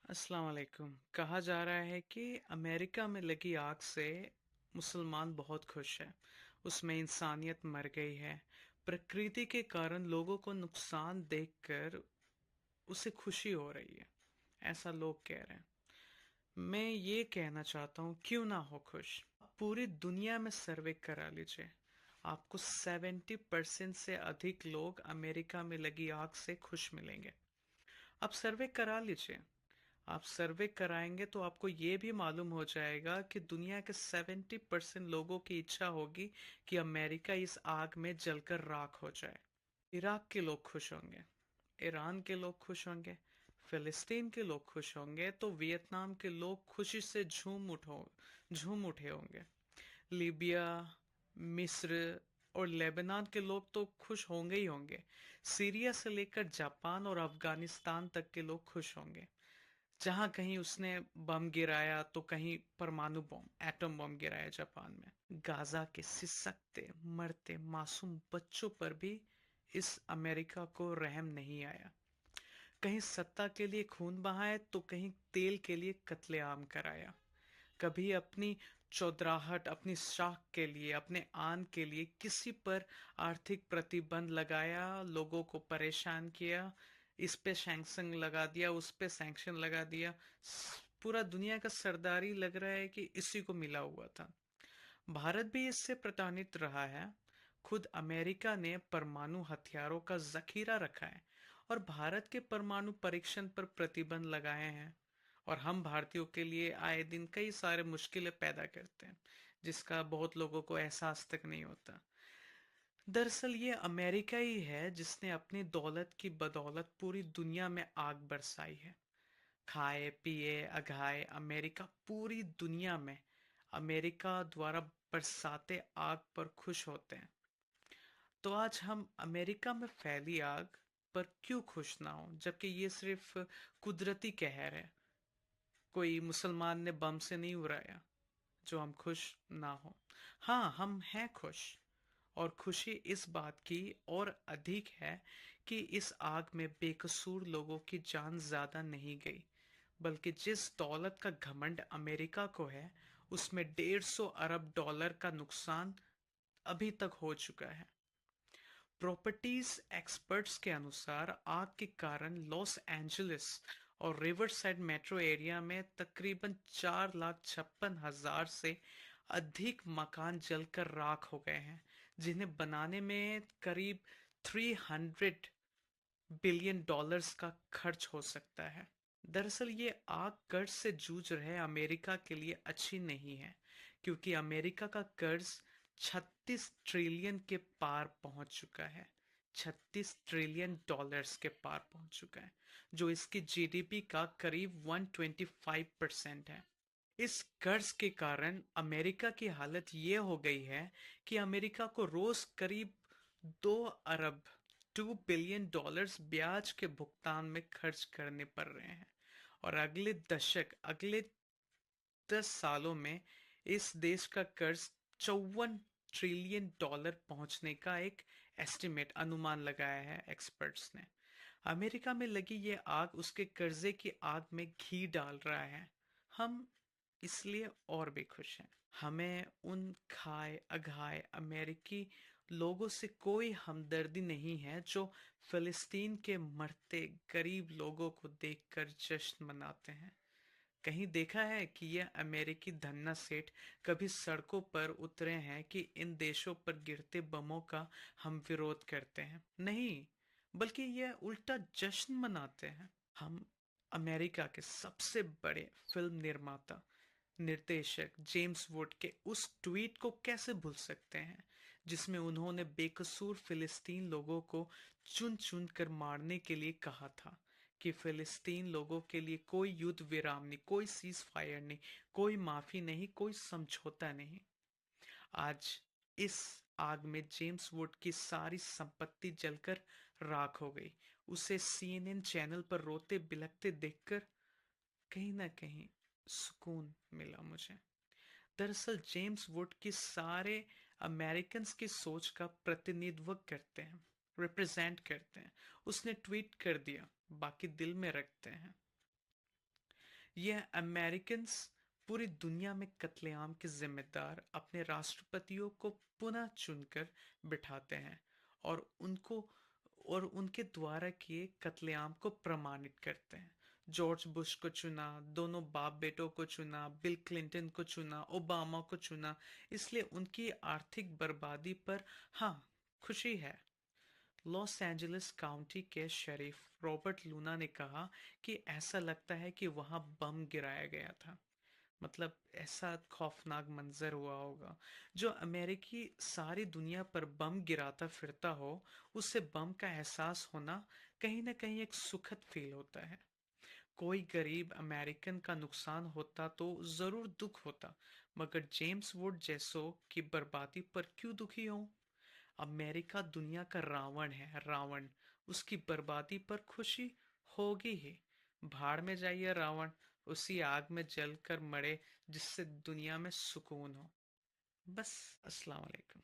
अस्सलाम वालेकुम। कहा जा रहा है कि अमेरिका में लगी आग से मुसलमान बहुत खुश है। उसमें इंसानियत मर गई है। प्रकृति के कारण लोगों को नुकसान देखकर उसे खुशी हो रही है, ऐसा लोग कह रहे हैं। मैं ये कहना चाहता हूँ, क्यों ना हो खुश। पूरी दुनिया में सर्वे करा लीजिए, आपको 70% से अधिक लोग अमेरिका में लगी आग से खुश मिलेंगे। आप सर्वे करा लीजिए। आप सर्वे कराएंगे तो आपको ये भी मालूम हो जाएगा कि दुनिया के 70% लोगों की इच्छा होगी कि अमेरिका इस आग में जलकर राख हो जाए। इराक के लोग खुश होंगे, ईरान के लोग खुश होंगे, फिलिस्तीन के लोग खुश होंगे, तो वियतनाम के लोग खुशी से झूम उठे होंगे। लीबिया, मिस्र और लेबनान के लोग तो खुश होंगे ही होंगे। सीरिया से लेकर जापान और अफगानिस्तान तक के लोग खुश होंगे। जहां कहीं उसने बम गिराया तो कहीं परमाणु बम, एटम बम गिराया जापान में। गाजा के सिसकते मरते मासूम बच्चों पर भी इस अमेरिका को रहम नहीं आया। कहीं सत्ता के लिए खून बहाए तो कहीं तेल के लिए कत्लेआम कराया। कभी अपनी चौधराहट, अपनी शाख के लिए, अपने आन के लिए किसी पर आर्थिक प्रतिबंध लगाया, लोगों को परेशान किया। इस पे सैंक्शन लगा दिया, उस पे सैंक्शन लगा दिया। पूरा दुनिया का सरदारी लग रहा है कि इसी को मिला हुआ था। भारत भी इससे प्रताड़ित रहा है। खुद अमेरिका ने परमाणु हथियारों का जखीरा रखा है और भारत के परमाणु परीक्षण पर प्रतिबंध लगाए हैं। और हम भारतीयों के लिए आए दिन कई सारे मुश्किलें पैदा करते हैं, जिसका बहुत लोगों को एहसास तक नहीं होता। दरअसल ये अमेरिका ही है जिसने अपनी दौलत की बदौलत पूरी दुनिया में आग बरसाई है। खाए पिए अघाए अमेरिका पूरी दुनिया में अमेरिका द्वारा बरसाते आग पर खुश होते हैं। तो आज हम अमेरिका में फैली आग पर क्यों खुश ना हो, जबकि ये सिर्फ कुदरती कहर है। कोई मुसलमान ने बम से नहीं उड़ाया जो हम खुश ना हो। हाँ, हम हैं खुश। और खुशी इस बात की और अधिक है कि इस आग में बेकसूर लोगों की जान ज्यादा नहीं गई, बल्कि जिस दौलत का घमंड अमेरिका को है उसमें 150 अरब डॉलर का नुकसान अभी तक हो चुका है। प्रॉपर्टीज एक्सपर्ट्स के अनुसार आग के कारण लॉस एंजलिस और रिवरसाइड मेट्रो एरिया में तकरीबन 4,56,000 से अधिक मकान जलकर राख हो गए हैं, जिन्हें बनाने में करीब 300 बिलियन डॉलर्स का खर्च हो सकता है। दरअसल ये आग कर्ज से जूझ रहे अमेरिका के लिए अच्छी नहीं है, क्योंकि अमेरिका का कर्ज 36 ट्रिलियन के पार पहुंच चुका है। 36 ट्रिलियन डॉलर्स के पार पहुंच चुका है, जो इसकी जीडीपी का करीब 125% है। इस कर्ज के कारण अमेरिका की हालत ये हो गई है कि अमेरिका को रोज करीब 2 अरब 2 बिलियन डॉलर्स ब्याज के भुगतान में खर्च करने पड़ रहे हैं। और अगले 10 सालों में इस देश का कर्ज 54 ट्रिलियन डॉलर पहुंचने का एक एस्टिमेट, अनुमान लगाया है एक्सपर्ट्स ने। अमेरिका में लगी ये आग उसके कर्जे की आग में घी डाल रहा है। हम इसलिए और भी खुश हैं। हमें उन खाए अघाए अमेरिकी लोगों से कोई हमदर्दी नहीं है जो फिलिस्तीन के मरते गरीब लोगों को देखकर जश्न मनाते हैं। कहीं देखा है कि यह अमेरिकी धन्ना सेठ कभी सड़कों पर उतरे हैं कि इन देशों पर गिरते बमों का हम विरोध करते हैं? नहीं, बल्कि यह उल्टा जश्न मनाते हैं। हम अमेरिका के सबसे बड़े फिल्म निर्माता निर्देशक जेम्स वुड के उस ट्वीट को कैसे भूल सकते हैं, जिसमें उन्होंने बेकसूर फिलिस्तीन लोगों को चुन चुन कर मारने के लिए कहा था कि फिलिस्तीन लोगों के लिए कोई युद्ध विराम नहीं, कोई सीज फायर नहीं, कोई माफी नहीं, कोई समझौता नहीं। आज इस आग में जेम्स वुड की सारी संपत्ति जलकर राख हो गई। उसे सीएनएन चैनल पर रोते बिलखते देखकर कहीं ना कहीं सुकून मिला मुझे। दरअसल जेम्स वुड की सारे अमेरिकन्स की सोच का प्रतिनिधित्व करते हैं, रिप्रेजेंट करते हैं। उसने ट्वीट कर दिया, बाकी दिल में रखते हैं। यह अमेरिकन्स पूरी दुनिया में कत्लेआम के जिम्मेदार अपने राष्ट्रपतियों को पुनः चुनकर बिठाते हैं और उनको और उनके द्वारा किए कत्लेआम को प्रमाणित करते हैं। जॉर्ज बुश को चुना, दोनों बाप बेटों को चुना, बिल क्लिंटन को चुना, ओबामा को चुना, इसलिए उनकी आर्थिक बर्बादी पर हाँ, खुशी है। लॉस एंजलिस काउंटी के शेरिफ रॉबर्ट लूना ने कहा कि ऐसा लगता है कि वहां बम गिराया गया था। मतलब ऐसा खौफनाक मंजर हुआ होगा। जो अमेरिकी सारी दुनिया पर बम गिराता फिरता हो, उसे बम का एहसास होना कहीं ना कहीं एक सुखद फील होता है। कोई गरीब अमेरिकन का नुकसान होता तो जरूर दुख होता, मगर जेम्स वुड जैसों की बर्बादी पर क्यों दुखी हो? अमेरिका दुनिया का रावण है, रावण। उसकी बर्बादी पर खुशी होगी ही। भाड़ में जाइए रावण, उसी आग में जल कर मरे जिससे दुनिया में सुकून हो। बस। अस्सलाम वालेकुम।